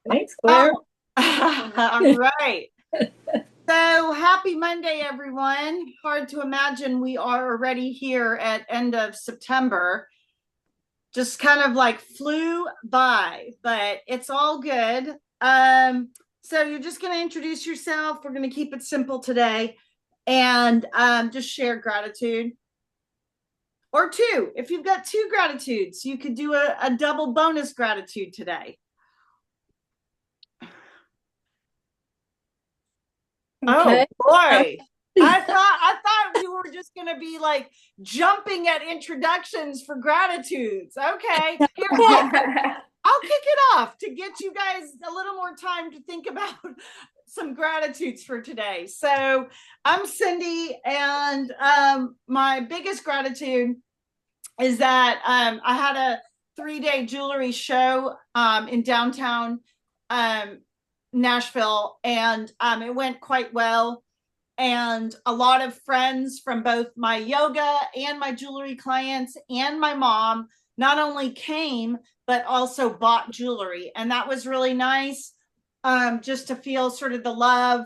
Thanks, Claire. All right. So happy Monday, everyone. Hard to imagine we are already here at end of September. Just kind of like flew by, but it's all good. So you're just going to introduce yourself. We're going to keep it simple today and just share gratitude or two. If you've got two gratitudes, you could do a double bonus gratitude today. Okay. Oh boy. I thought we were just gonna be like jumping at introductions for gratitudes. Okay. Here, I'll kick it off to get you guys a little more time to think about some gratitudes for today. So I'm Cindy, and my biggest gratitude is that I had a 3-day jewelry show in downtown Nashville, and it went quite well. And a lot of friends from both my yoga and my jewelry clients and my mom not only came, but also bought jewelry. And that was really nice, just to feel sort of the love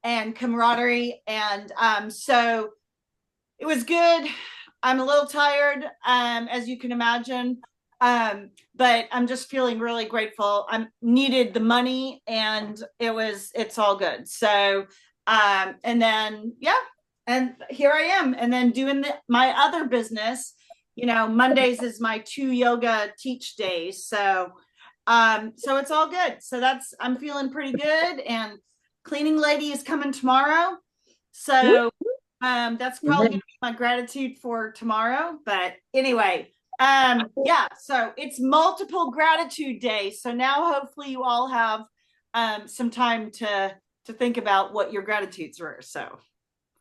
and camaraderie. And so it was good. I'm a little tired, as you can imagine. But I'm just feeling really grateful. I needed the money, and it's all good. So, and then, yeah, and here I am. And then doing my other business, Mondays is my 2 yoga teach days. So it's all good. So I'm feeling pretty good. And cleaning lady is coming tomorrow. So, that's probably going to be my gratitude for tomorrow. But anyway, yeah, so it's multiple gratitude days. So now hopefully you all have some time to think about what your gratitudes were. So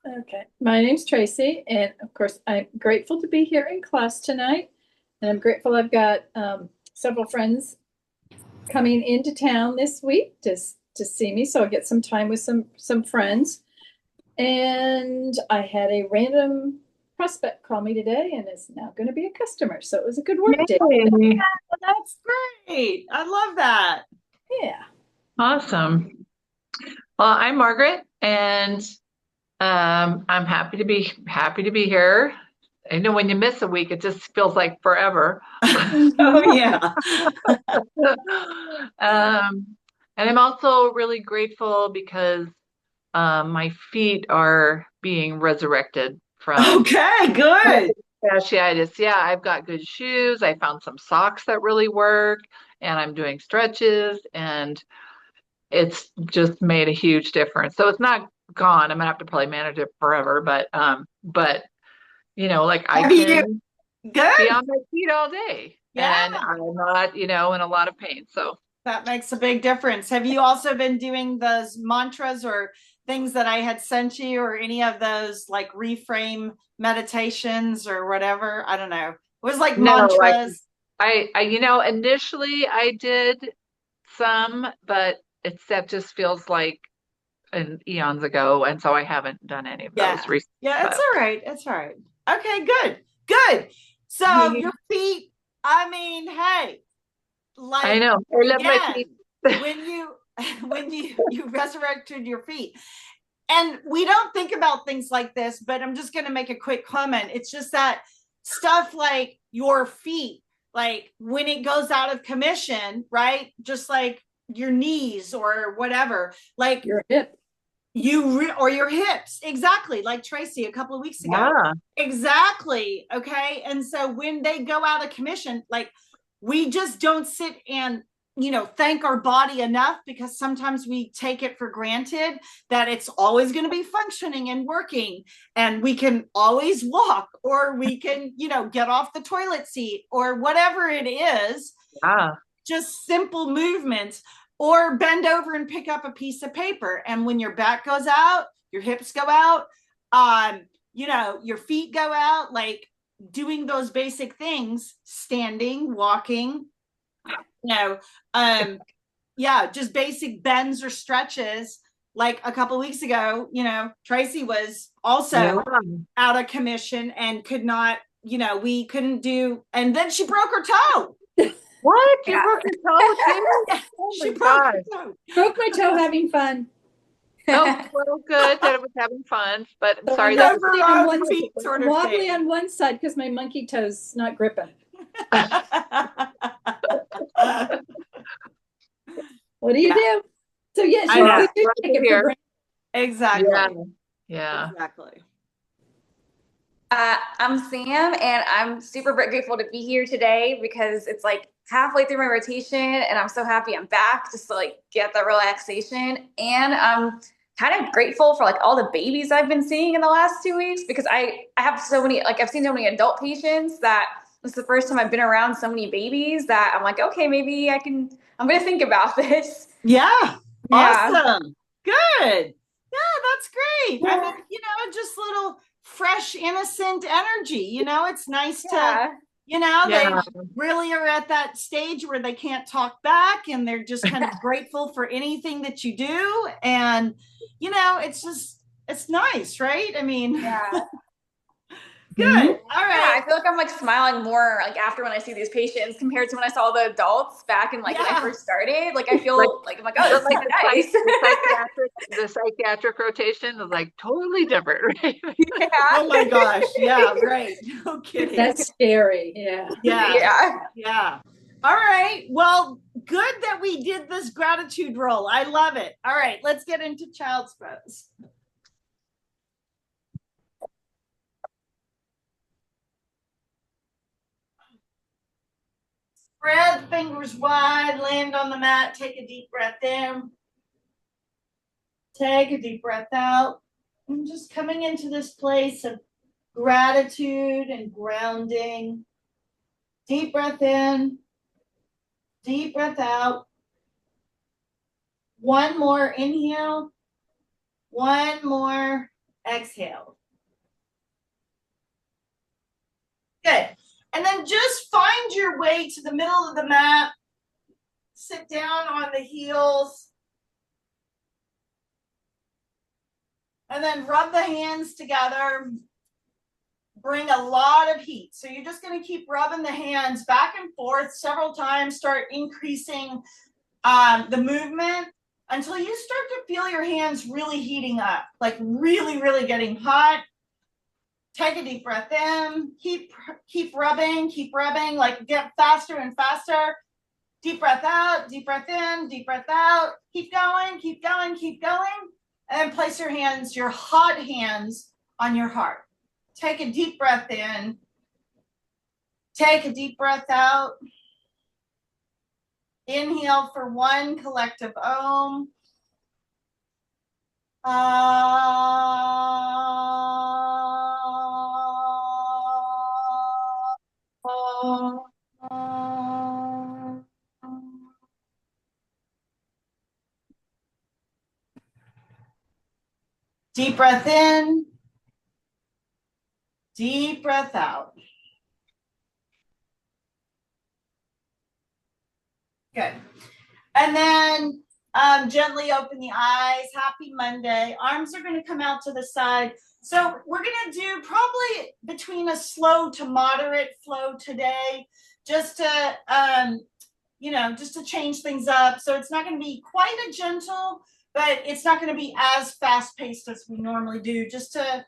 Okay. My name's Tracy, and of course, I'm grateful to be here in class tonight. And I'm grateful I've got several friends coming into town this week to see me, so I'll get some time with some friends. And I had a random prospect call me today, and is now going to be a customer. So it was a good work day. yeah, that's great. I love that. Yeah. Awesome. Well, I'm Margaret, and I'm happy to be here. I know when you miss a week, it just feels like forever. Oh yeah. And I'm also really grateful because my feet are being resurrected from Okay, good. fasciitis. Yeah, I've got good shoes. I found some socks that really work, and I'm doing stretches, and it's just made a huge difference. So it's not gone. I'm gonna have to probably manage it forever, but like I Have you can be good? on my feet all day, Yeah, and I'm not, in a lot of pain. So that makes a big difference. Have you also been doing those mantras or things that I had sent you, or any of those like reframe meditations or whatever? I don't know. It was like no, mantras. initially I did some, but that just feels like an eons ago, and so I haven't done any of Yeah. those recently. Yeah, it's But all right. It's all right. Okay, good. Good. So your feet, I mean, hey, I like know I love my feet. again, when you when you resurrected your feet. And we don't think about things like this, but I'm just going to make a quick comment. It's just that stuff like your feet, like when it goes out of commission, right? Just like your knees or whatever, like Your hip. or your hips, exactly, like Tracy a couple of weeks ago. Yeah. Exactly. Okay. And so when they go out of commission, like we just don't sit and thank our body enough, because sometimes we take it for granted that it's always going to be functioning and working, and we can always walk, or we can get off the toilet seat, or whatever it is, Yeah. just simple movements, or bend over and pick up a piece of paper. And when your back goes out, your hips go out, your feet go out, like doing those basic things, standing, walking, you know, yeah, just basic bends or stretches. Like a couple of weeks ago, Tracy was Yeah. also out of commission and could not, we couldn't do, and then she broke her toe. What? You broke your toe too? Oh She my broke gosh. her toe. Broke my toe having fun. Oh, well, good that it was having fun, but I'm So sorry I'm that was. wobbly on Her one, feet sort I'm of wobbly thing. on one side because my monkey toe's not gripping. What do you Yeah. do? So yes, I you, know. you do Glad take to it for hear. granted. Exactly. Yeah, yeah. Exactly. I'm Sam, and I'm super grateful to be here today because it's like halfway through my rotation, and I'm so happy I'm back just to like get that relaxation. And I'm kind of grateful for like all the babies I've been seeing in the last 2 weeks because I have so many, like I've seen so many adult patients that it's the first time I've been around so many babies that I'm like, okay, maybe I'm gonna think about this. Yeah. Yeah. Awesome. Good. Yeah, that's great. I mean, just little fresh, innocent energy. It's nice to, Yeah. they Yeah. really are at that stage where they can't talk back and they're just kind of grateful for anything that you do. And, it's nice, right? I mean, Yeah. good. All Yeah, right. I feel like I'm like smiling more like after when I see these patients compared to when I saw the adults back in like when I Yeah. first started. Like I Like, feel like I'm like, oh, this but is like kind of nice. the psychiatric rotation is like totally different, right? Yeah. Oh my gosh. Yeah, right. No kidding. That's scary. Yeah. Yeah. Yeah. Yeah. All right. Well, good that we did this gratitude roll. I love it. All right. Let's get into child's pose. Spread the fingers wide, land on the mat, take a deep breath in. Take a deep breath out. And just coming into this place of gratitude and grounding. Deep breath in, deep breath out. One more inhale, one more exhale. Good. And then just find your way to the middle of the mat. Sit down on the heels. And then rub the hands together. Bring a lot of heat. So you're just going to keep rubbing the hands back and forth several times. Start increasing the movement until you start to feel your hands really heating up, like really, really getting hot. Take a deep breath in. Keep rubbing, like get faster and faster. Deep breath out, deep breath in, deep breath out. Keep going, keep going, keep going. And then place your hands, your hot hands, on your heart. Take a deep breath in. Take a deep breath out. Inhale for one collective Om. Deep breath in. Deep breath out. Good. And then gently open the eyes. Happy Monday. Arms are going to come out to the side. So we're going to do probably between a slow to moderate flow today, just to, just to change things up. So it's not going to be quite a gentle, but it's not going to be as fast paced as we normally do, just to,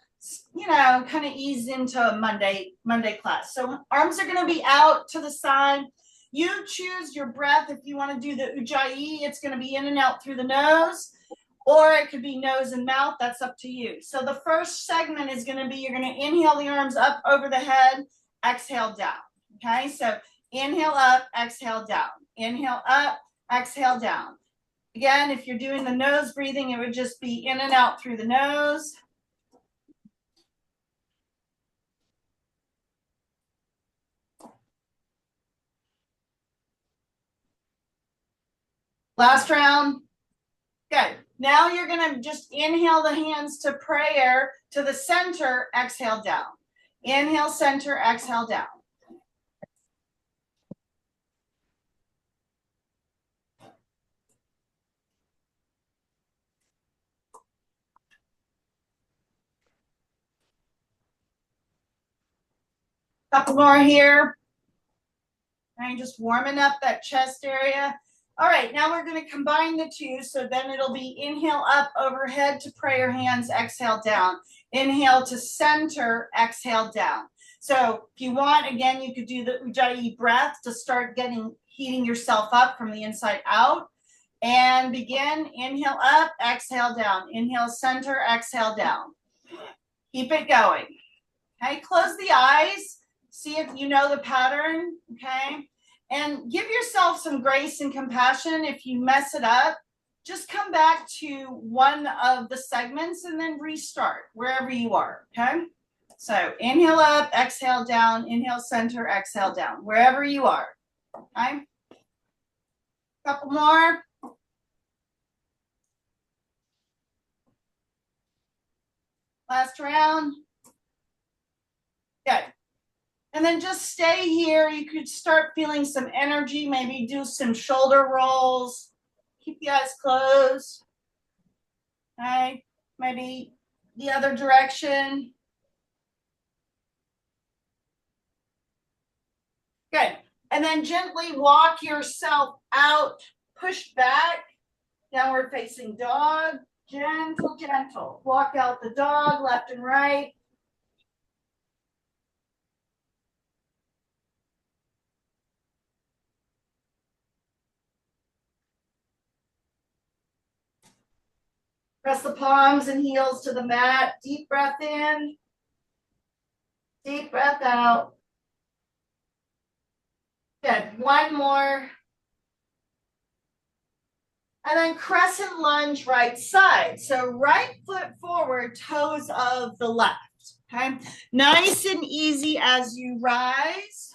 kind of ease into a Monday class. So arms are going to be out to the side. You choose your breath. If you want to do the Ujjayi, it's going to be in and out through the nose, or it could be nose and mouth. That's up to you. So the first segment is going to be, you're going to inhale the arms up over the head, exhale down. Okay, so inhale up, exhale down. Inhale up, exhale down. Again, if you're doing the nose breathing, it would just be in and out through the nose. Last round. Good. Now you're going to just inhale the hands to prayer to the center, exhale down. Inhale, center, exhale down. Couple more here. Okay, just warming up that chest area. All right, now we're going to combine the two. So then it'll be inhale up overhead to prayer hands, exhale down. Inhale to center, exhale down. So if you want, again, you could do the Ujjayi breath to start heating yourself up from the inside out. And begin, inhale up, exhale down. Inhale center, exhale down. Keep it going. Okay, close the eyes. See if you know the pattern, okay? And give yourself some grace and compassion. If you mess it up, just come back to one of the segments and then restart wherever you are, okay? So inhale up, exhale down, inhale center, exhale down, wherever you are, okay? Couple more. Last round. Good. And then just stay here. You could start feeling some energy, maybe do some shoulder rolls. Keep the eyes closed. Okay. Maybe the other direction. Good. And then gently walk yourself out, push back, downward facing dog. Gentle, gentle. Walk out the dog, left and right. Press the palms and heels to the mat. Deep breath in. Deep breath out. Good. One more. And then crescent lunge right side. So right foot forward, toes of the left. Okay. Nice and easy as you rise.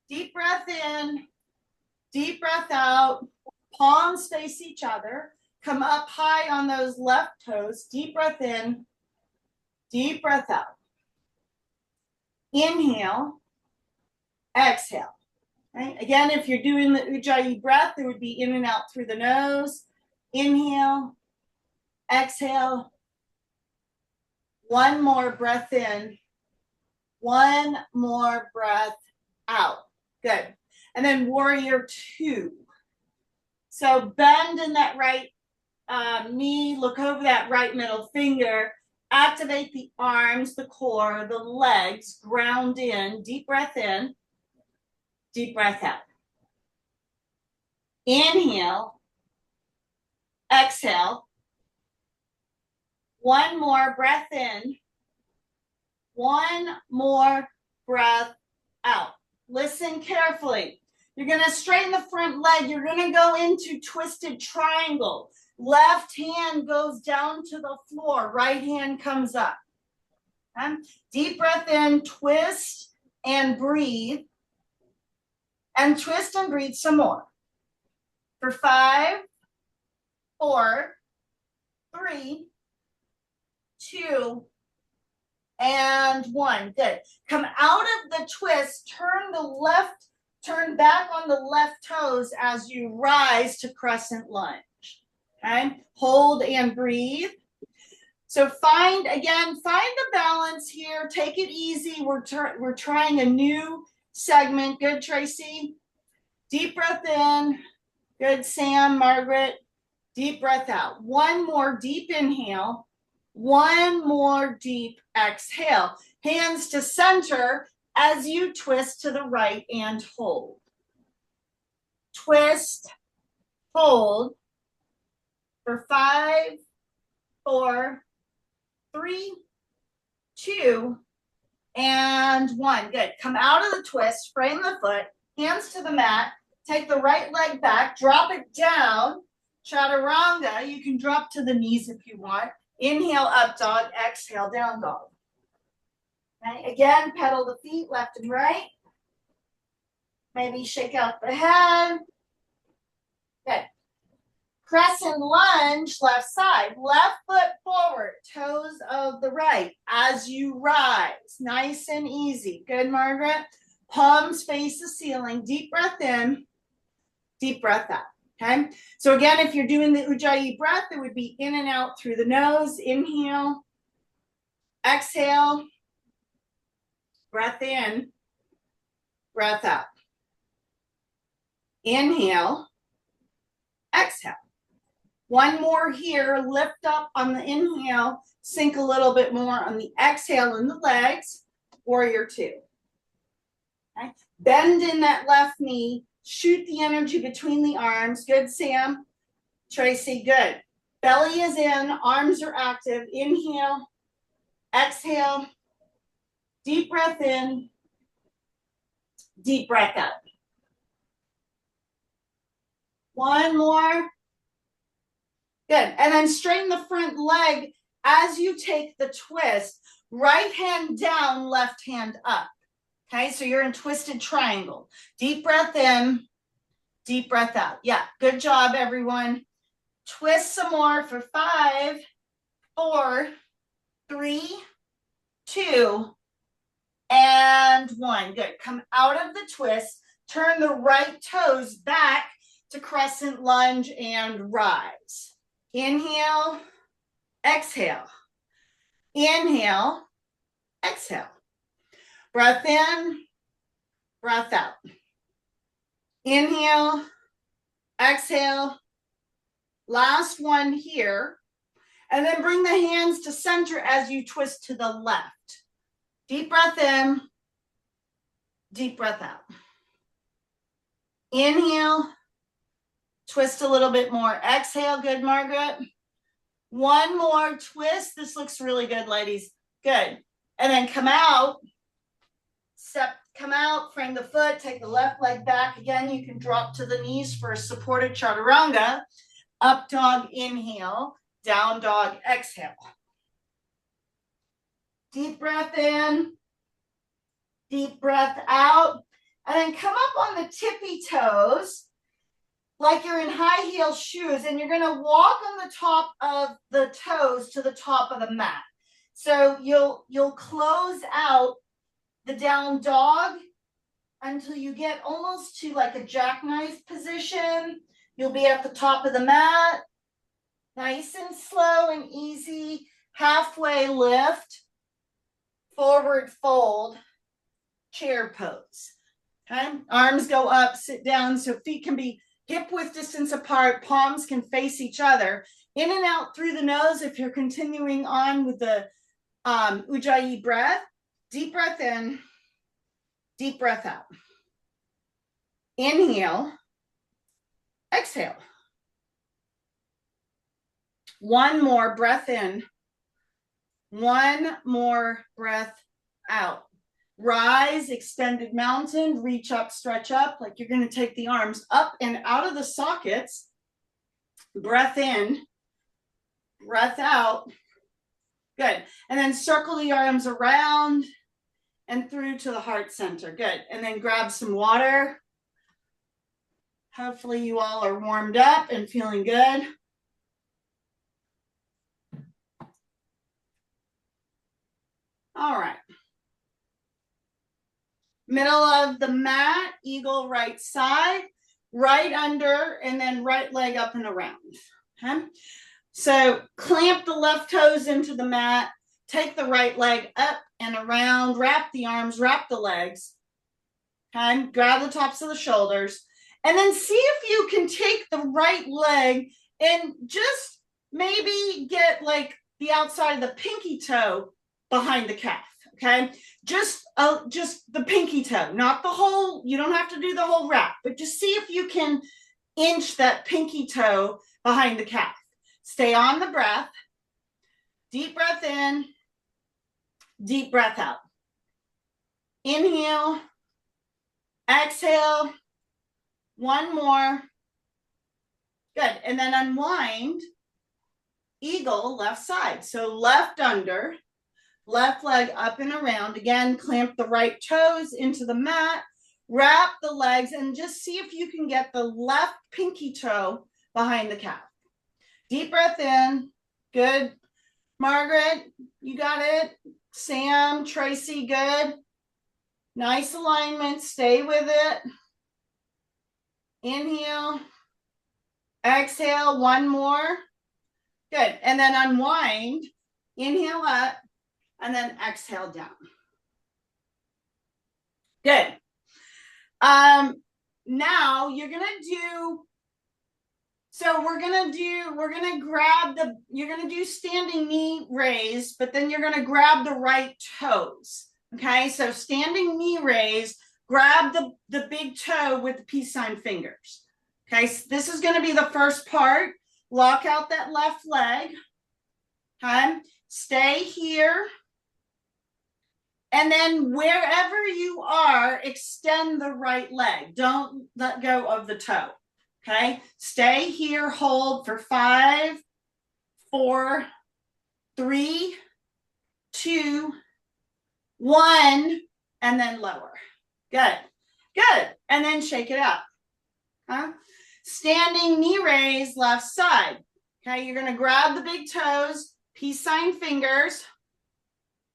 Deep breath in. Deep breath out. Palms face each other. Come up high on those left toes. Deep breath in. Deep breath out. Inhale. Exhale. Okay. Again, if you're doing the Ujjayi breath, it would be in and out through the nose. Inhale, exhale. One more breath in. One more breath out. Good. And then warrior two. So bend in that right knee. Look over that right middle finger. Activate the arms, the core, the legs. Ground in. Deep breath in. Deep breath out. Inhale. Exhale. One more breath in. One more breath out. Listen carefully. You're going to straighten the front leg. You're going to go into twisted triangle. Left hand goes down to the floor. Right hand comes up. Okay? Deep breath in, twist and breathe. And twist and breathe some more. For 5, 4, 3, 2, and 1. Good. Come out of the twist, turn back on the left toes as you rise to crescent lunge. Okay. Hold and breathe. So find the balance here. Take it easy. We're trying a new segment. Good, Tracy. Deep breath in. Good, Sam, Margaret. Deep breath out. One more deep inhale. One more deep exhale. Hands to center as you twist to the right and hold. Twist, hold for 5, 4, 3, 2, and 1. Good. Come out of the twist, frame the foot, hands to the mat, take the right leg back, drop it down. Chaturanga, you can drop to the knees if you want. Inhale, up dog, exhale, down dog. Okay. Again, pedal the feet left and right. Maybe shake out the head. Good. Crescent lunge, left side. Left foot forward, toes of the right as you rise. Nice and easy. Good, Margaret. Palms face the ceiling. Deep breath in, deep breath out. Okay. So again, if you're doing the Ujjayi breath, it would be in and out through the nose. Inhale, exhale, breath in, breath out. Inhale, exhale. One more here, lift up on the inhale, sink a little bit more on the exhale in the legs, warrior two. Okay. Bend in that left knee, shoot the energy between the arms. Good, Sam. Tracy, good. Belly is in, arms are active. Inhale, exhale, deep breath in, deep breath out. One more. Good. And then straighten the front leg as you take the twist. Right hand down, left hand up. Okay, so you're in twisted triangle. Deep breath in, deep breath out. Yeah, good job, everyone. Twist some more for 5, 4, 3, 2, and 1. Good. Come out of the twist. Turn the right toes back to crescent lunge and rise. Inhale, exhale. Inhale, exhale. Breath in, breath out. Inhale, exhale. Last one here. And then bring the hands to center as you twist to the left. Deep breath in, deep breath out. Inhale, twist a little bit more. Exhale, good, Margaret. One more twist. This looks really good, ladies. Good. And then come out. Sept, come out, frame the foot, take the left leg back. Again, you can drop to the knees for a supported chaturanga. Up dog, inhale. Down dog, exhale. Deep breath in. Deep breath out. And then come up on the tippy toes like you're in high heel shoes, and you're going to walk on the top of the toes to the top of the mat. So you'll close out the down dog until you get almost to like a jackknife position. You'll be at the top of the mat. Nice and slow and easy. Halfway lift. Forward fold. Chair pose. Okay? Arms go up, sit down, so feet can be hip width distance apart, palms can face each other. In and out through the nose if you're continuing on with the Ujjayi breath. Deep breath in, deep breath out. Inhale, exhale. One more breath in, one more breath out. Rise, extended mountain, reach up, stretch up, like you're going to take the arms up and out of the sockets. Breath in, breath out. Good. And then circle the arms around and through to the heart center. Good. And then grab some water. Hopefully you all are warmed up and feeling good. All right. Middle of the mat, eagle right side, right under, and then right leg up and around. Okay? So clamp the left toes into the mat, take the right leg up and around, wrap the arms, wrap the legs. Okay? Grab the tops of the shoulders, and then see if you can take the right leg and just maybe get like the outside of the pinky toe behind the calf. Okay, just the pinky toe, not the whole, you don't have to do the whole wrap, but just see if you can inch that pinky toe behind the calf. Stay on the breath. Deep breath in, deep breath out. Inhale, exhale, one more. Good, and then unwind, eagle left side. So left under, left leg up and around. Again, clamp the right toes into the mat, wrap the legs, and just see if you can get the left pinky toe behind the calf. Deep breath in. Good. Margaret, you got it. Sam, Tracy, good. Nice alignment. Stay with it. Inhale. Exhale. One more. Good. And then unwind. Inhale up. And then exhale down. Good. now you're going to do, so we're going to grab you're going to do standing knee raise, but then you're going to grab the right toes. Okay. So standing knee raise, grab the big toe with the peace sign fingers. Okay. So this is going to be the first part. Lock out that left leg. Okay. Stay here. And then wherever you are, extend the right leg. Don't let go of the toe. Okay. Stay here. Hold for 5, 4, 3, 2, 1, and then lower. Good. Good. And then shake it up. Huh? Standing knee raise, left side. Okay. You're going to grab the big toes, peace sign fingers.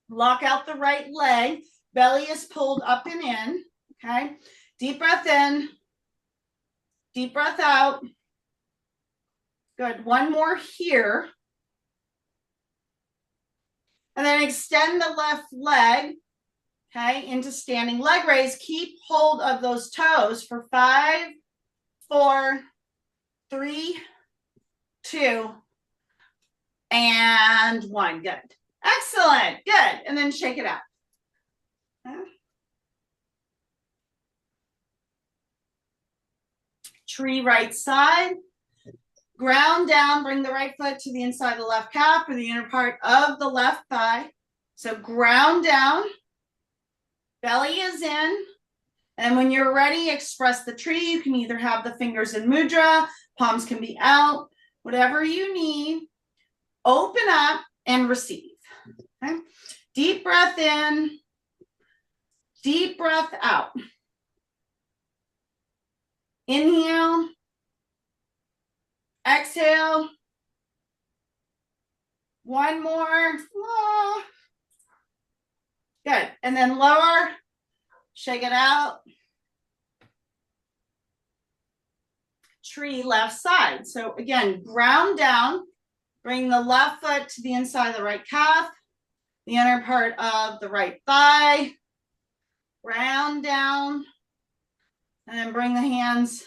Lock out the right leg. Belly is pulled up and in. Okay. Deep breath in. Deep breath out. Good. One more here. And then extend the left leg. Okay. Into standing leg raise. Keep hold of those toes for 5, 4, 3, 2, and 1. Good. Excellent. Good. And then shake it out. Tree right side. Ground down. Bring the right foot to the inside of the left calf or the inner part of the left thigh. So ground down. Belly is in. And when you're ready, express the tree. You can either have the fingers in mudra. Palms can be out. Whatever you need. Open up and receive. Okay. Deep breath in, deep breath out. Inhale, exhale. One more. Good. And then lower, shake it out. Tree left side. So again, ground down, bring the left foot to the inside of the right calf. The inner part of the right thigh, round down, and then bring the hands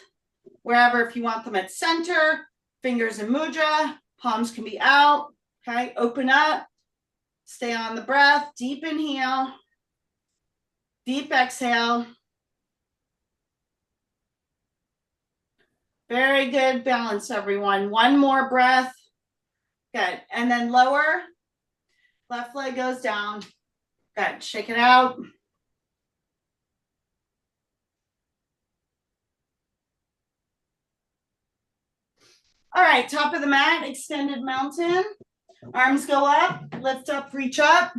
wherever if you want them at center, fingers in mudra, palms can be out, okay? Open up, stay on the breath, deep inhale, deep exhale. Very good balance, everyone. One more breath, good, and then lower. Left leg goes down. Good. Shake it out. All right. Top of the mat, extended mountain. Arms go up, lift up, reach up.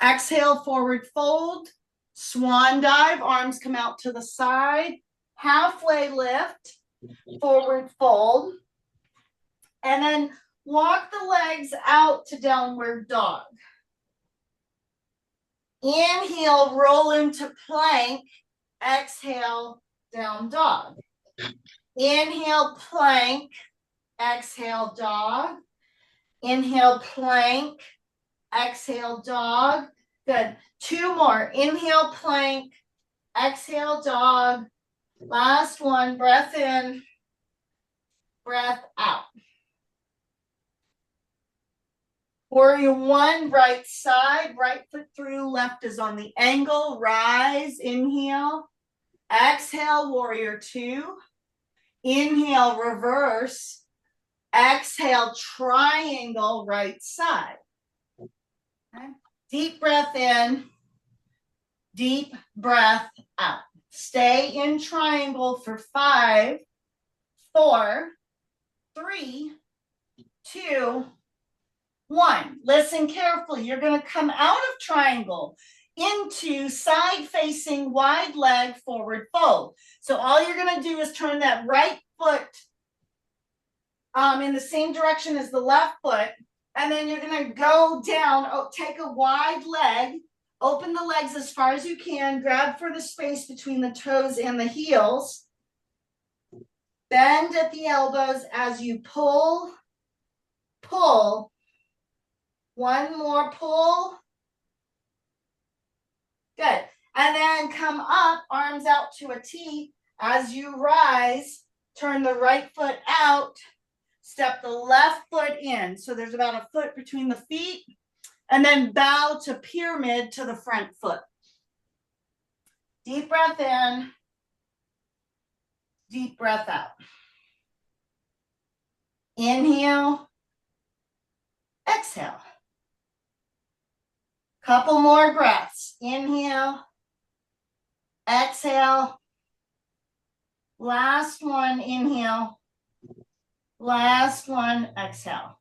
Exhale, forward fold. Swan dive. Arms come out to the side. Halfway lift. Forward fold. And then walk the legs out to downward dog. Inhale, roll into plank. Exhale, down dog. Inhale, plank. Exhale, dog. Inhale, plank. Exhale, dog. Good. 2 more. Inhale, plank. Exhale, dog. Last one. Breath in. Breath out. Warrior 1, right side, right foot through, left is on the angle. Rise, inhale. Exhale, warrior 2. Inhale, reverse. Exhale, triangle, right side. Okay. Deep breath in. Deep breath out. Stay in triangle for 5, 4, 3, 2, 1. Listen carefully. You're going to come out of triangle into side facing wide leg forward fold. So all you're going to do is turn that right foot in the same direction as the left foot. And then you're going to go down, take a wide leg, open the legs as far as you can, grab for the space between the toes and the heels. Bend at the elbows as you pull, pull. One more pull. Good. And then come up, arms out to a T. As you rise, turn the right foot out, step the left foot in. So there's about a foot between the feet, and then bow to pyramid to the front foot. Deep breath in, deep breath out. Inhale, exhale. Couple more breaths. Inhale, exhale. Last one, inhale. Last one, exhale.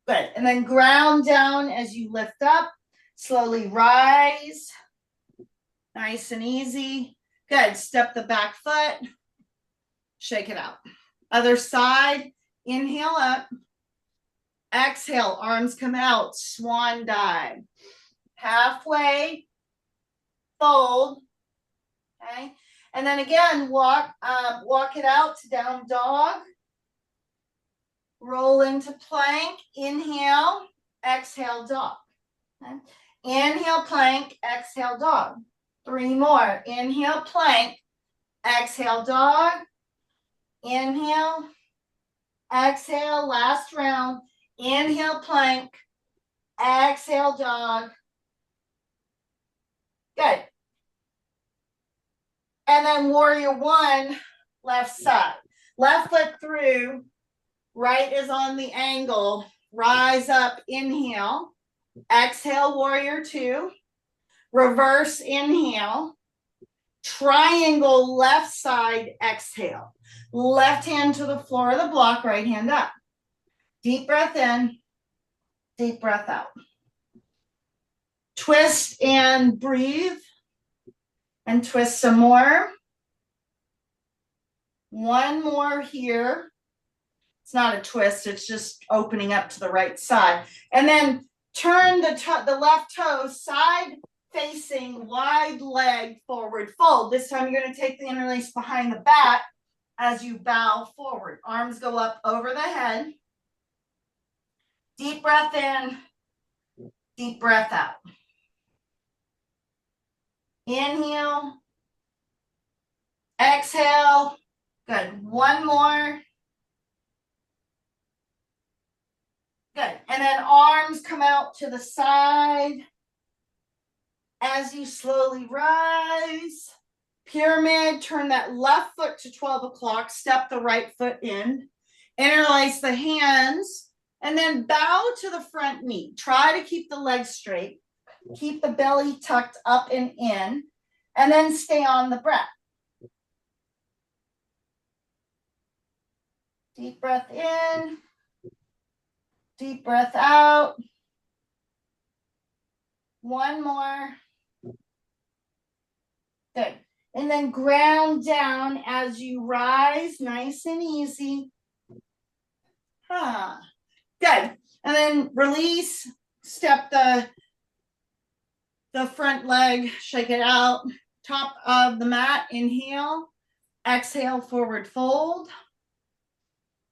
Good. And then ground down as you lift up. Slowly rise. Nice and easy. Good. Step the back foot. Shake it out. Other side. Inhale up. Exhale. Arms come out. Swan dive. Halfway. Fold. Okay. And then again, walk it out to down dog. Roll into plank. Inhale. Exhale, dog. Okay. Inhale, plank. Exhale, dog. 3 more. Inhale, plank. Exhale, dog. Inhale. Exhale. Last round. Inhale, plank. Exhale, dog. Good. And then warrior 1, left side. Left foot through. Right is on the angle. Rise up. Inhale. Exhale, warrior 2. Reverse inhale. Triangle left side, exhale. Left hand to the floor of the block, right hand up. Deep breath in, deep breath out. Twist and breathe. And twist some more. One more here. It's not a twist, it's just opening up to the right side. And then turn the left toe side facing, wide leg forward fold. This time you're going to take the interlace behind the back as you bow forward. Arms go up over the head. Deep breath in, deep breath out. Inhale, exhale. Good. One more. Good. And then arms come out to the side as you slowly rise. Pyramid, turn that left foot to 12 o'clock, step the right foot in, interlace the hands, and then bow to the front knee. Try to keep the legs straight. Keep the belly tucked up and in, and then stay on the breath. Deep breath in, deep breath out. One more. Good. And then ground down as you rise, nice and easy. Good. And then release, step the front leg, shake it out. Top of the mat, inhale. Exhale, forward fold.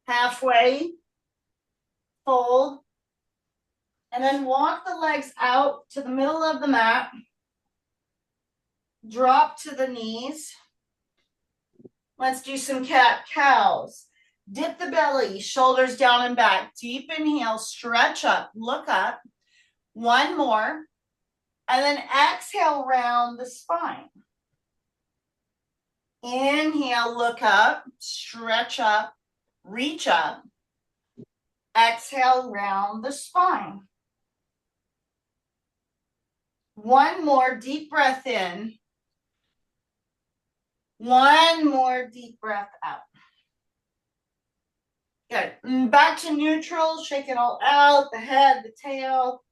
Halfway, fold. And then walk the legs out to the middle of the mat. Drop to the knees. Let's do some cat-cows. Dip the belly, shoulders down and back. Deep inhale, stretch up, look up. One more. And then exhale, round the spine. Inhale, look up, stretch up, reach up. Exhale, round the spine. One more deep breath in. One more deep breath out. Good. Back to neutral. Shake it all out. The head, the tail.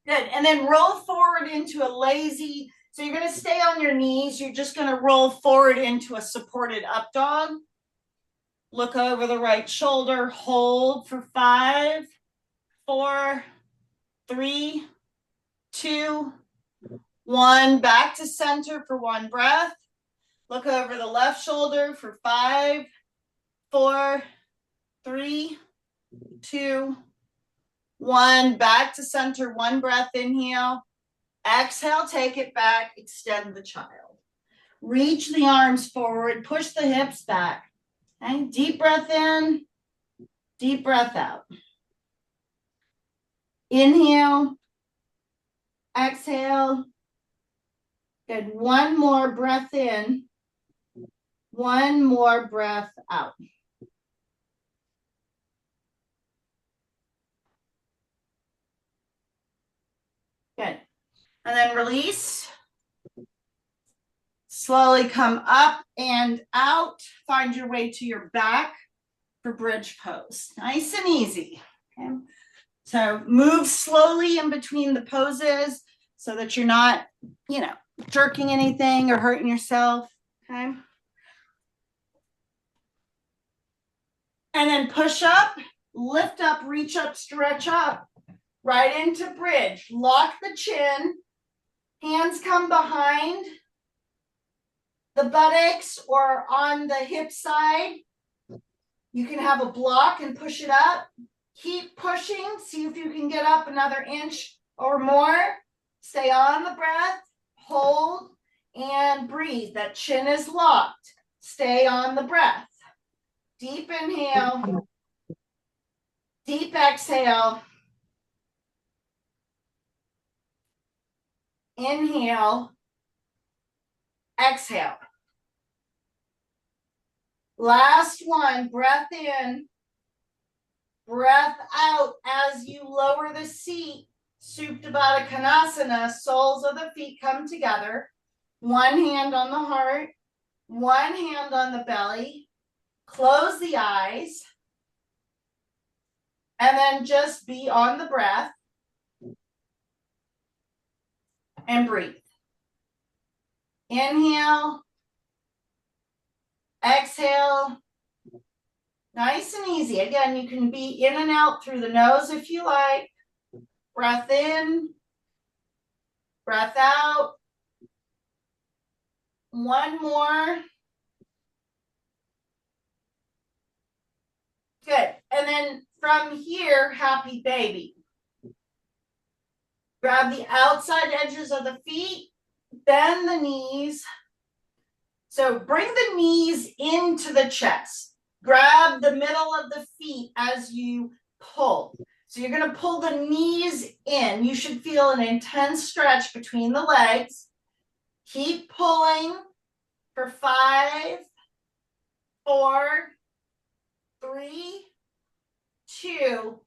Good. And then roll forward into a lazy. So you're going to stay on your knees. You're just going to roll forward into a supported up dog. Look over the right shoulder. Hold for 5, 4, 3, 2, 1. Back to center for one breath. Look over the left shoulder for 5, 4, 3, 2, 1, back to center, 1 breath, inhale. Exhale, take it back, extend the child. Reach the arms forward, push the hips back. Okay, deep breath in, deep breath out. Inhale, exhale. Good, 1 more breath in, 1 more breath out. Good. And then release. Slowly come up and out. Find your way to your back for bridge pose. Nice and easy. Okay. So move slowly in between the poses so that you're not, jerking anything or hurting yourself. Okay. And then push up, lift up, reach up, stretch up, right into bridge. Lock the chin. Hands come behind the buttocks or on the hip side. You can have a block and push it up. Keep pushing. See if you can get up another inch or more. Stay on the breath. Hold and breathe. That chin is locked. Stay on the breath. Deep inhale. Deep exhale. Inhale. Exhale. Last one, breath in, breath out as you lower the seat. Supta Baddha Konasana, soles of the feet come together. 1 hand on the heart, 1 hand on the belly. Close the eyes. And then just be on the breath. And breathe. Inhale. Exhale. Nice and easy. Again, you can be in and out through the nose if you like. Breath in. Breath out. 1 more. Good. And then from here, happy baby. Grab the outside edges of the feet. Bend the knees. So bring the knees into the chest. Grab the middle of the feet as you pull. So you're going to pull the knees in. You should feel an intense stretch between the legs. Keep pulling for 5, 4, 3, 2,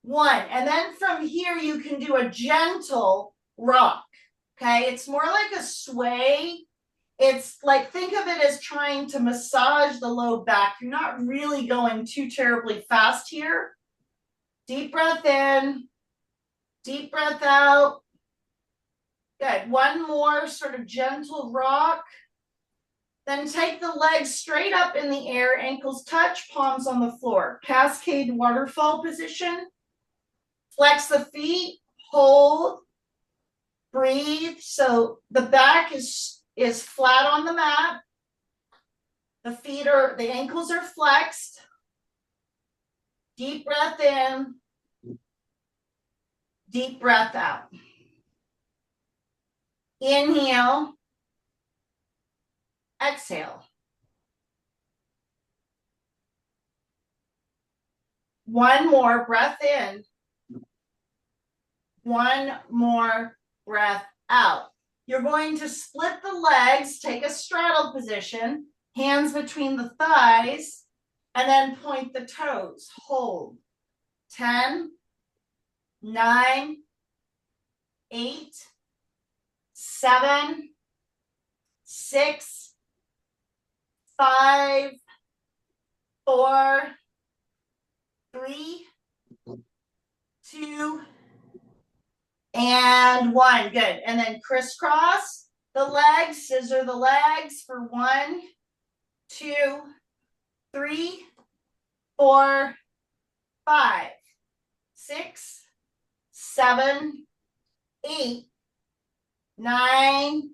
1. And then from here, you can do a gentle rock. Okay, it's more like a sway. It's like, think of it as trying to massage the low back. You're not really going too terribly fast here. Deep breath in, deep breath out. Good. 1 more sort of gentle rock. Then take the legs straight up in the air, ankles touch, palms on the floor. Cascade waterfall position. Flex the feet, hold, breathe. So the back is flat on the mat. The ankles are flexed. Deep breath in. Deep breath out. Inhale. Exhale. 1 more breath in. 1 more breath out. You're going to split the legs, take a straddle position, hands between the thighs, and then point the toes. Hold. 10, 9, 8, 7, 6, 5, 4, 3, 2, and 1. Good. And then crisscross the legs, scissor the legs for 1, 2, 3, 4, 5, 6, 7, 8, 9,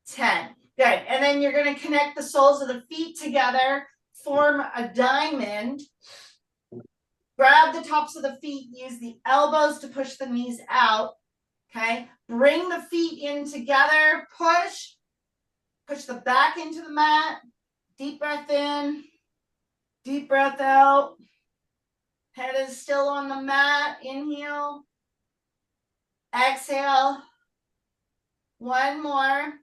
10. Good. And then you're going to connect the soles of the feet together, form a diamond. Grab the tops of the feet, use the elbows to push the knees out. Okay, bring the feet in together, push the back into the mat. Deep breath in, deep breath out. Head is still on the mat. Inhale, exhale. One more.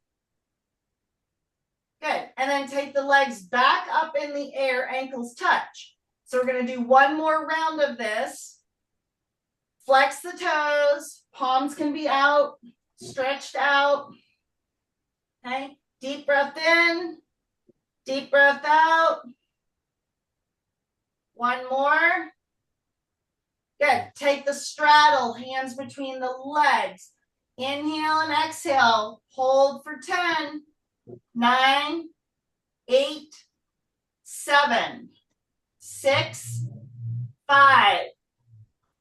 Good. And then take the legs back up in the air, ankles touch. So we're going to do one more round of this. Flex the toes, palms can be out, stretched out. Okay, deep breath in, deep breath out. One more. Good. Take the straddle, hands between the legs. Inhale and exhale. Hold for 10, 9, 8, 7, 6, 5,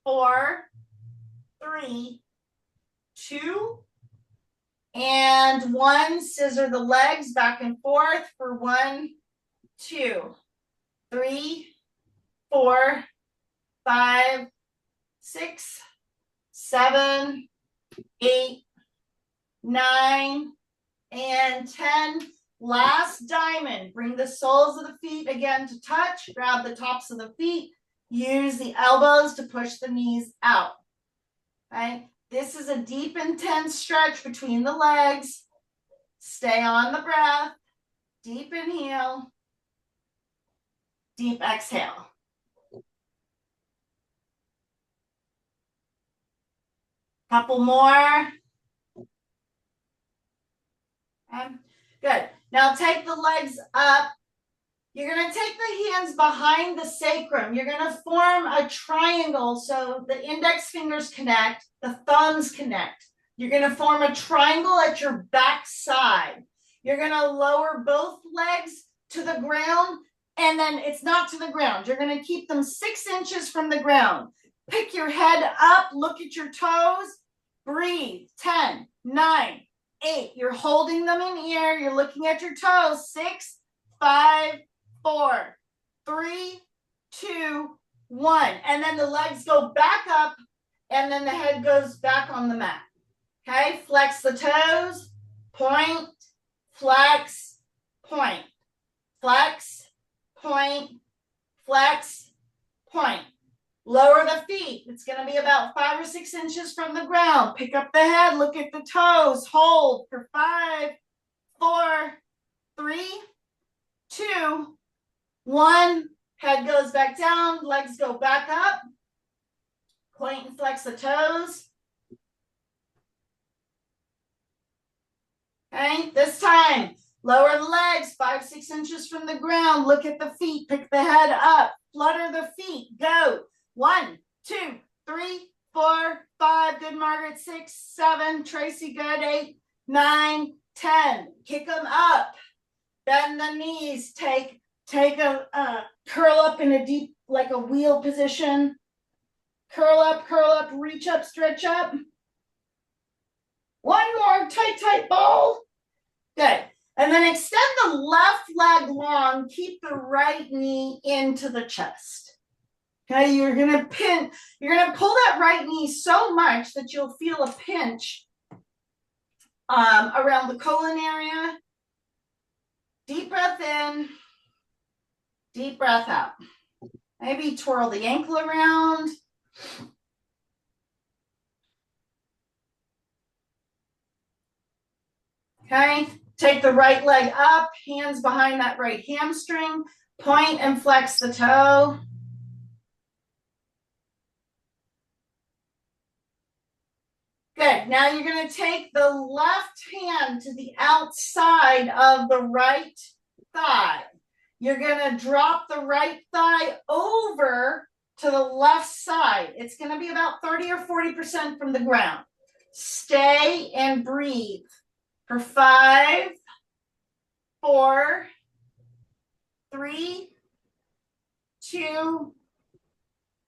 4, 3, 2, and 1. Scissor the legs back and forth for 1, 2, 3, 4, 5, 6, 7, 8, 9, and 10. Last diamond. Bring the soles of the feet again to touch. Grab the tops of the feet. Use the elbows to push the knees out. Okay? This is a deep, intense stretch between the legs. Stay on the breath. Deep inhale. Deep exhale. Couple more. Okay. Good. Now take the legs up. You're going to take the hands behind the sacrum. You're going to form a triangle so the index fingers connect, the thumbs connect. You're going to form a triangle at your back side. You're going to lower both legs to the ground, and then it's not to the ground. You're going to keep them 6 inches from the ground. Pick your head up, look at your toes, breathe. 10, 9, 8. You're holding them in air. You're looking at your toes. 6, 5, 4, 3, 2, 1. And then the legs go back up, and then the head goes back on the mat. Okay, flex the toes, point, flex, point, flex, point, flex, point. Lower the feet. It's going to be about 5 or 6 inches from the ground. Pick up the head, look at the toes, hold for 5, 4, 3, 2, 1. Head goes back down, legs go back up. Point and flex the toes. Okay, this time, lower the legs 5, 6 inches from the ground. Look at the feet, pick the head up, flutter the feet, go. 1, 2, 3, 4, 5. Good, Margaret. 6, 7. Tracy, good. 8, 9, 10. Kick them up. Bend the knees. Take a curl up in a deep, like a wheel position. Curl up, reach up, stretch up. One more, tight ball. Good. And then extend the left leg long. Keep the right knee into the chest. Okay, you're gonna pull that right knee so much that you'll feel a pinch around the colon area. Deep breath in, deep breath out. Maybe twirl the ankle around. Okay, take the right leg up, hands behind that right hamstring, point and flex the toe. Good. Now you're going to take the left hand to the outside of the right thigh. You're going to drop the right thigh over to the left side. It's going to be about 30 or 40% from the ground. Stay and breathe for 5, 4, 3, 2,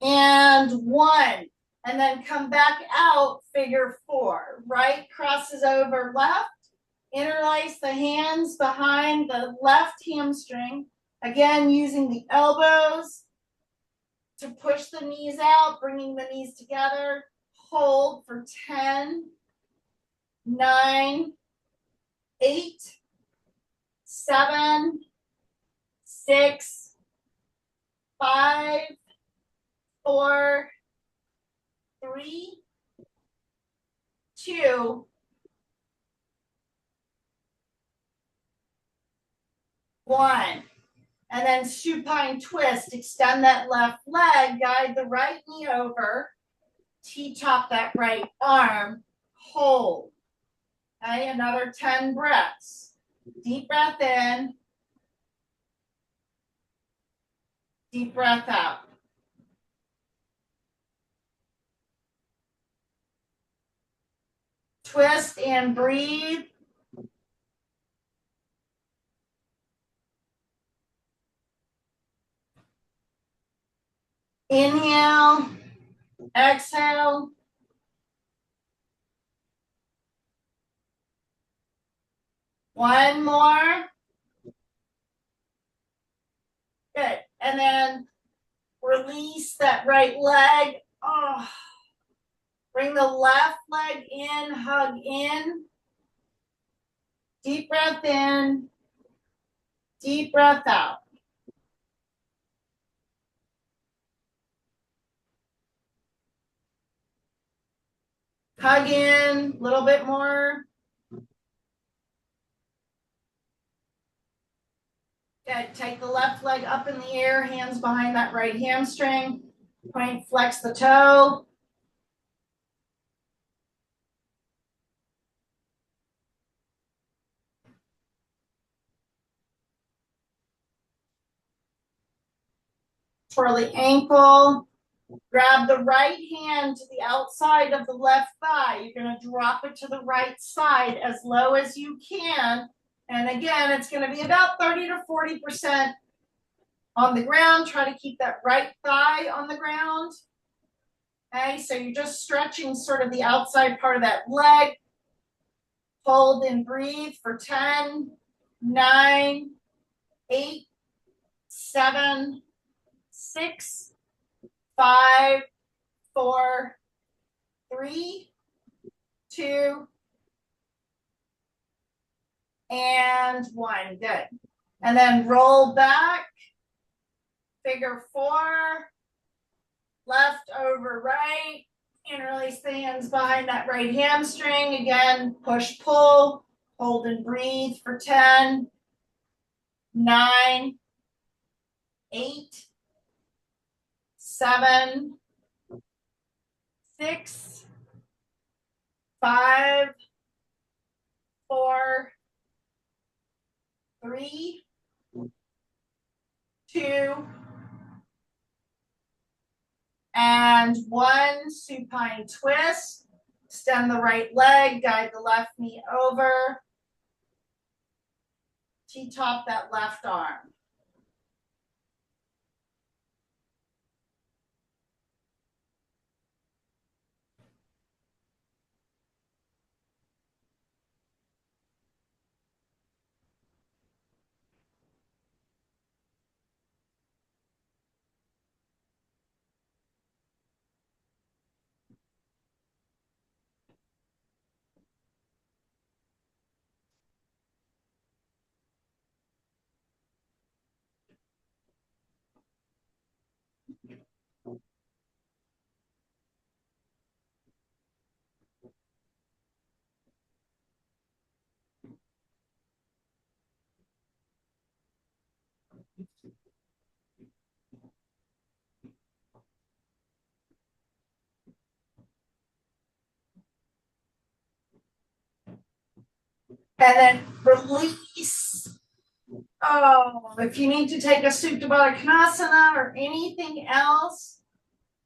and 1. And then come back out, figure 4. Right crosses over left. Interlace the hands behind the left hamstring. Again, using the elbows to push the knees out, bringing the knees together. Hold for 10, 9, 8, 7, 6, 5, 4, 3, 2, 1. And then supine twist. Extend that left leg, guide the right knee over, T-top that right arm, hold. Okay, another 10 breaths. Deep breath in, deep breath out. Twist and breathe. Inhale, exhale. One more. Good. And then release that right leg. Oh. Bring the left leg in, hug in. Deep breath in, deep breath out. Hug in, a little bit more. Good. Take the left leg up in the air, hands behind that right hamstring. Point, flex the toe. Twirl the ankle. Grab the right hand to the outside of the left thigh. You're going to drop it to the right side as low as you can. And again, it's going to be about 30 to 40% on the ground. Try to keep that right thigh on the ground. Okay, so you're just stretching sort of the outside part of that leg. Hold and breathe for 10, 9, 8, 7, 6, 5, 4, 3, 2, and 1. Good. And then roll back. Figure 4. Left over right. Interlace the hands behind that right hamstring. Again, push, pull. Hold and breathe for 10, 9, 8, 7, 6, 5, 4, 3, 2, and 1. Supine twist. Extend the right leg, guide the left knee over. T-top that left arm. And then release. Oh, if you need to take a Supta Baddha Konasana or anything else,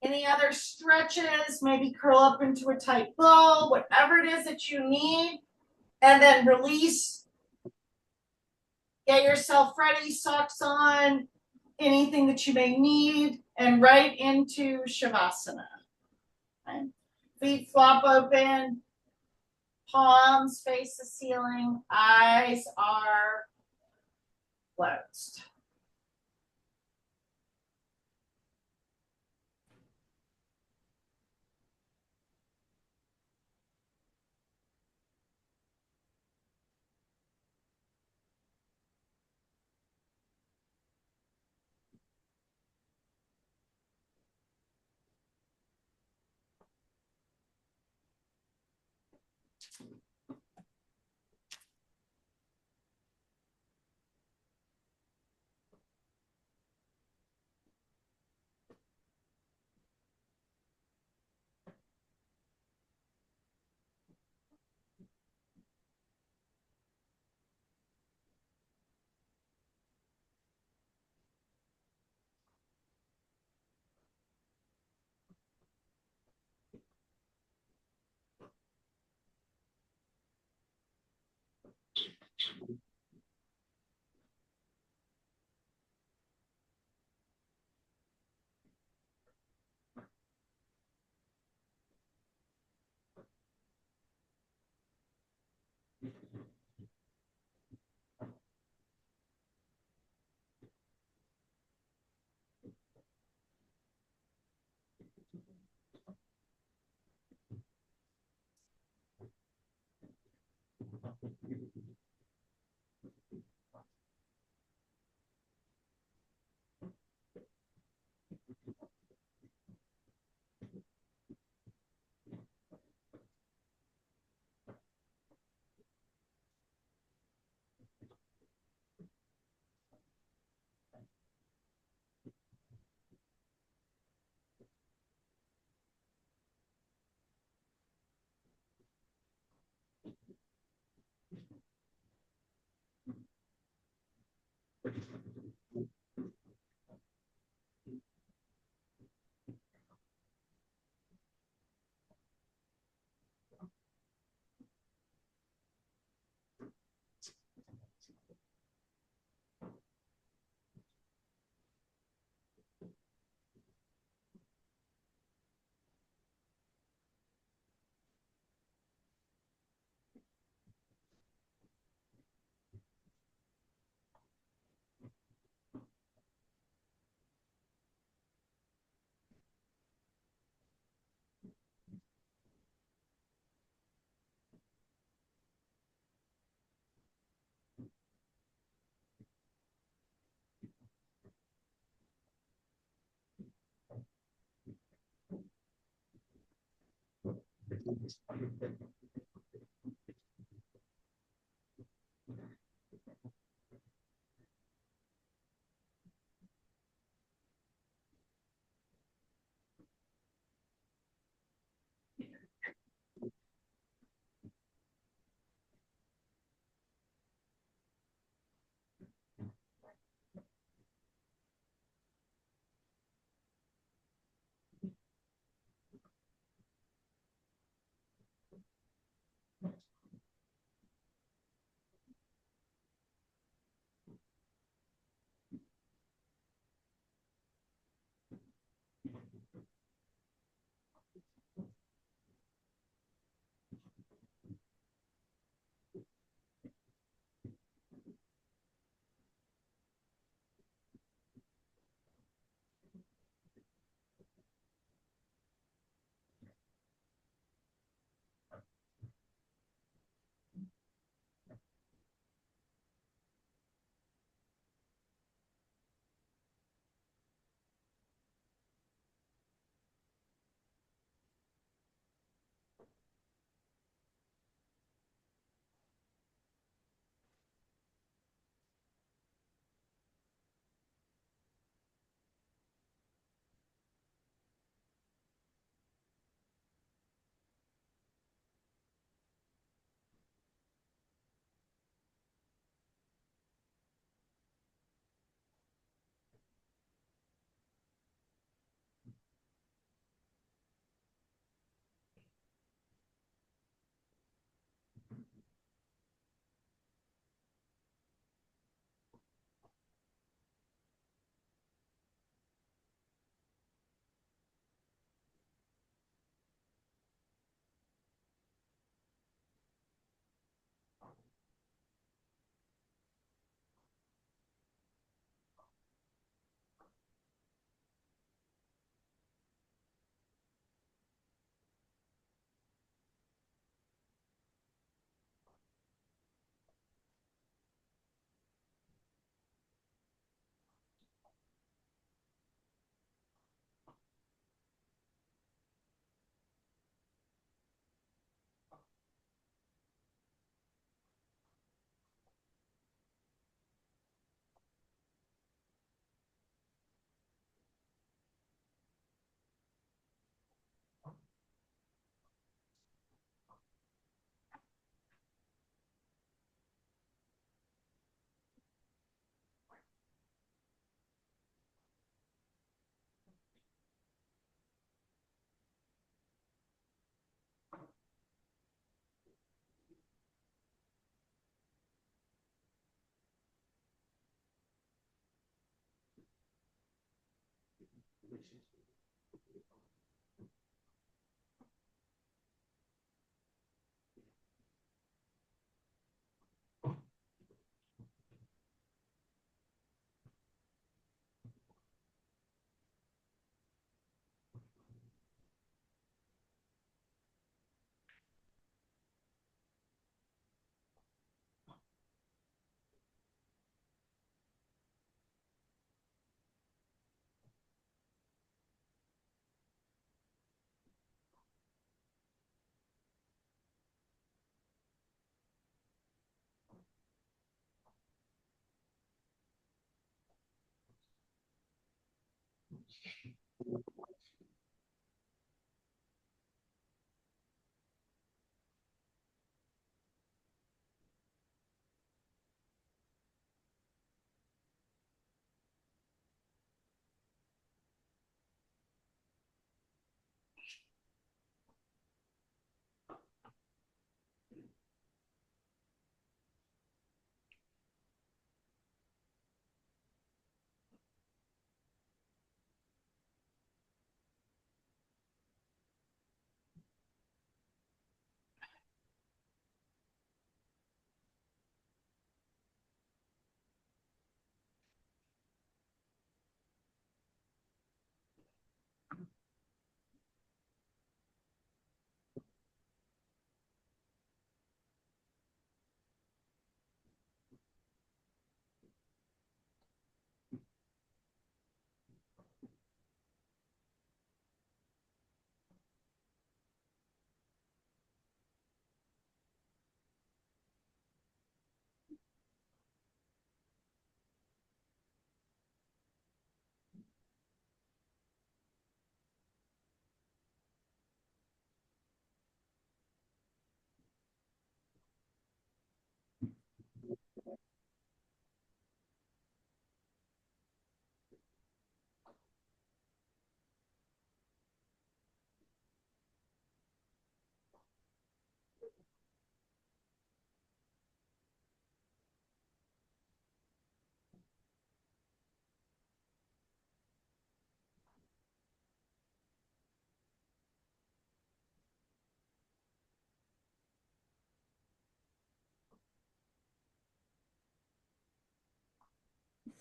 any other stretches, maybe curl up into a tight ball, whatever it is that you need. And then release. Get yourself ready, socks on, anything that you may need, and right into Shavasana. Okay. Feet flop open. Palms face the ceiling, eyes are closed.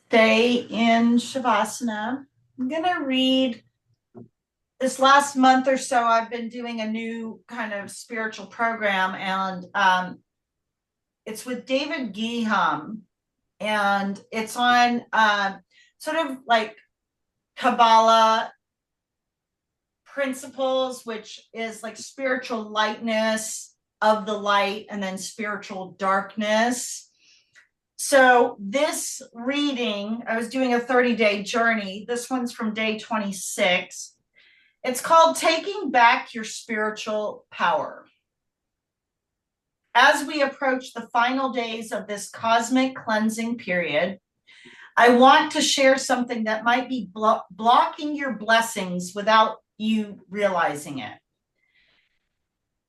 Stay in Shavasana. I'm going to read this last month or so. I've been doing a new kind of spiritual program, and it's with David Giham, and it's on sort of like Kabbalah principles, which is like spiritual lightness of the light and then spiritual darkness. So this reading, I was doing a 30-day journey. This one's from day 26. It's called Taking Back Your Spiritual Power. As we approach the final days of this cosmic cleansing period, I want to share something that might be blocking your blessings without you realizing it.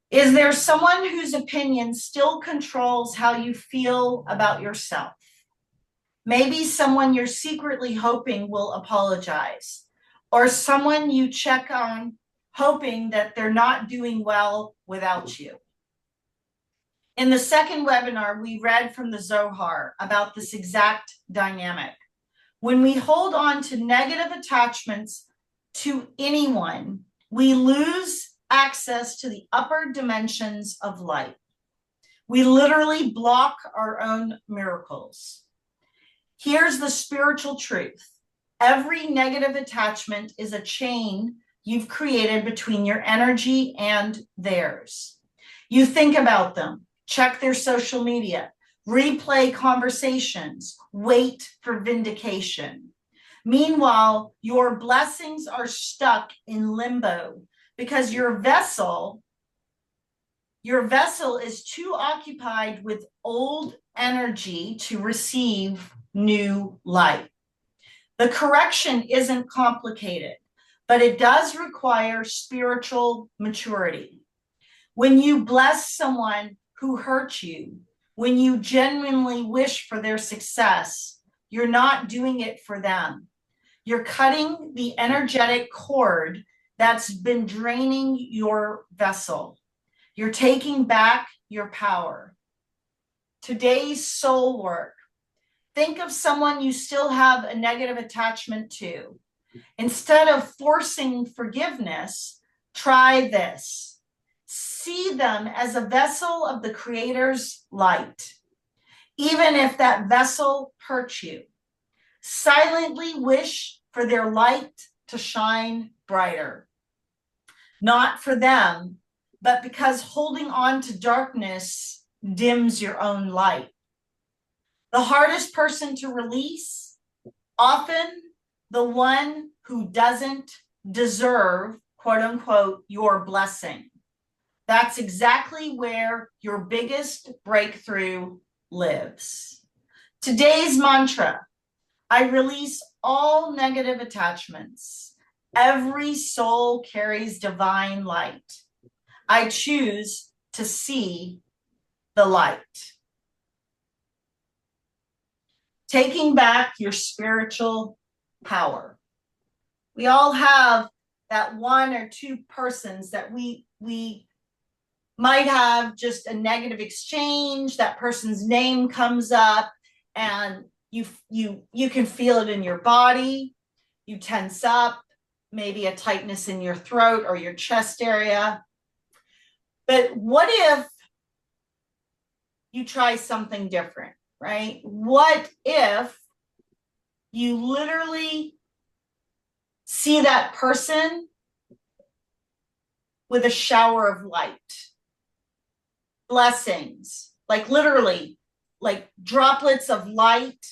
Is there someone whose opinion still controls how you feel about yourself? Maybe someone you're secretly hoping will apologize, or someone you check on hoping that they're not doing well without you. In the second webinar, we read from the Zohar about this exact dynamic. When we hold on to negative attachments to anyone, we lose access to the upper dimensions of light. We literally block our own miracles. Here's the spiritual truth. Every negative attachment is a chain you've created between your energy and theirs. You think about them, check their social media, replay conversations, wait for vindication. Meanwhile, your blessings are stuck in limbo because your vessel is too occupied with old energy to receive new light. The correction isn't complicated, but it does require spiritual maturity. When you bless someone who hurt you, when you genuinely wish for their success, you're not doing it for them. You're cutting the energetic cord that's been draining your vessel. You're taking back your power. Today's soul work. Think of someone you still have a negative attachment to. Instead of forcing forgiveness, try this. See them as a vessel of the Creator's light. Even if that vessel hurts you, silently wish for their light to shine brighter. Not for them, but because holding on to darkness dims your own light. The hardest person to release, often the one who doesn't deserve, quote unquote, your blessing. That's exactly where your biggest breakthrough lives. Today's mantra: I release all negative attachments. Every soul carries divine light. I choose to see the light. Taking back your spiritual power. We all have that one or two persons that we might have just a negative exchange. That person's name comes up and you can feel it in your body. You tense up, maybe a tightness in your throat or your chest area. But what if you try something different, right? What if you literally see that person with a shower of light? Blessings, like literally, like droplets of light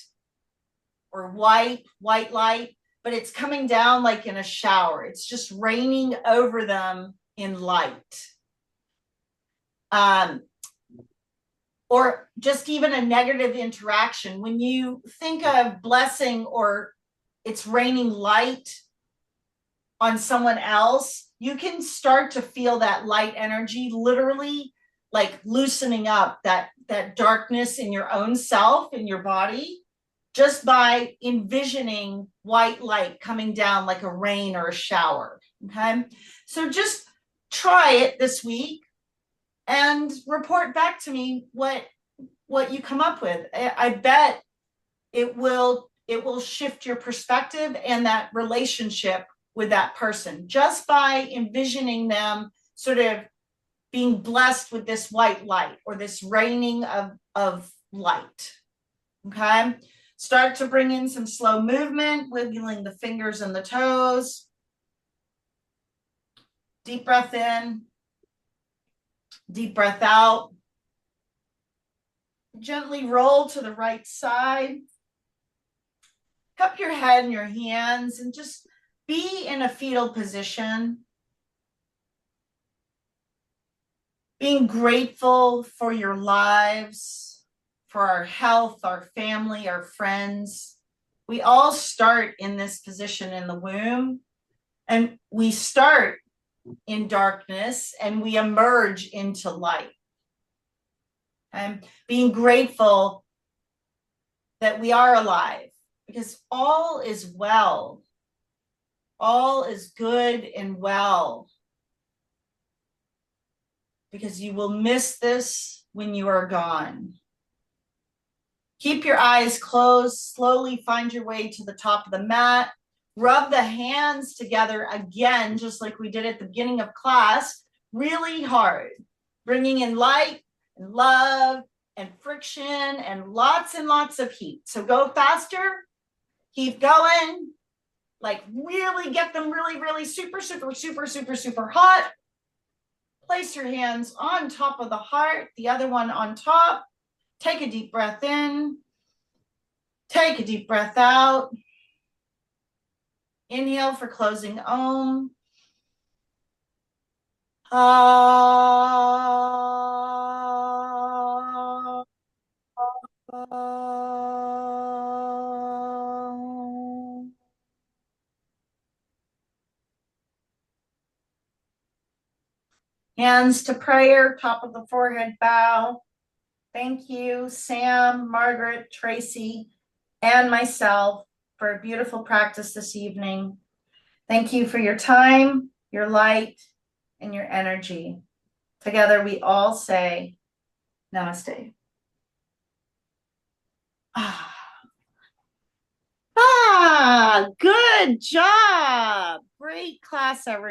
or white light, but it's coming down like in a shower. It's just raining over them in light. Or just even a negative interaction. When you think of blessing or it's raining light on someone else, you can start to feel that light energy literally like loosening up that darkness in your own self, in your body, just by envisioning white light coming down like a rain or a shower, okay? So just try it this week and report back to me what you come up with. I bet it will shift your perspective and that relationship with that person just by envisioning them sort of being blessed with this white light or this raining of light, okay? Start to bring in some slow movement, wiggling the fingers and the toes. Deep breath in, deep breath out. Gently roll to the right side. Cup your head in your hands and just be in a fetal position. Being grateful for your lives, for our health, our family, our friends. We all start in this position in the womb, and we start in darkness and we emerge into light. And being grateful that we are alive, because all is well. All is good and well. Because you will miss this when you are gone. Keep your eyes closed. Slowly find your way to the top of the mat. Rub the hands together again, just like we did at the beginning of class, really hard. Bringing in light and love and friction and lots of heat. So go faster. Keep going. Like really get them really super hot. Place your hands on top of the heart, the other one on top. Take a deep breath in. Take a deep breath out. Inhale for closing Om. Hands to prayer, top of the forehead bow. Thank you, Sam, Margaret, Tracy, and myself for a beautiful practice this evening. Thank you for your time, your light, and your energy. Together, we all say Namaste. Good job. Great class, everyone.